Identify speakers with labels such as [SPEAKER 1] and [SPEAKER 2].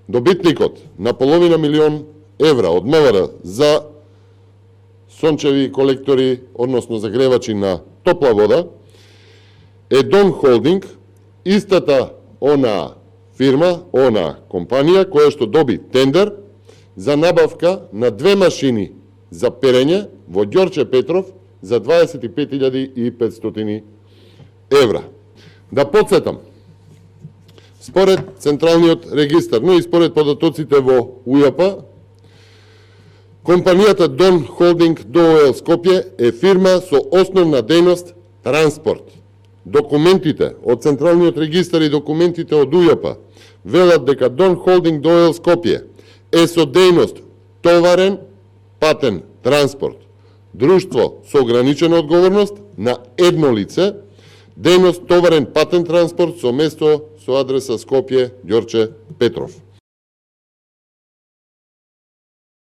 [SPEAKER 1] Добитникот на половина милион евра од МВР за сончеви колектори, односно загревачи на топла вода, е Дон Холдинг, истата она фирма, она компанија која што доби тендер за набавка на 2 машини за перење во Ѓорче Петров за 25.500 евра. Да подсетам, според Централниот регистар, но и според податоците во УЈП, компанијата Дон Холдинг ДОО Скопје е фирма со основна дејност транспорт. Документите од Централниот регистар и документите од УЈП велат дека Дон Холдинг ДОО Скопје е со дејност товарен патен транспорт. Друштво со ограничена одговорност на едно лице, дејност товарен патен транспорт со место со адреса Скопје, Ѓорче Петров.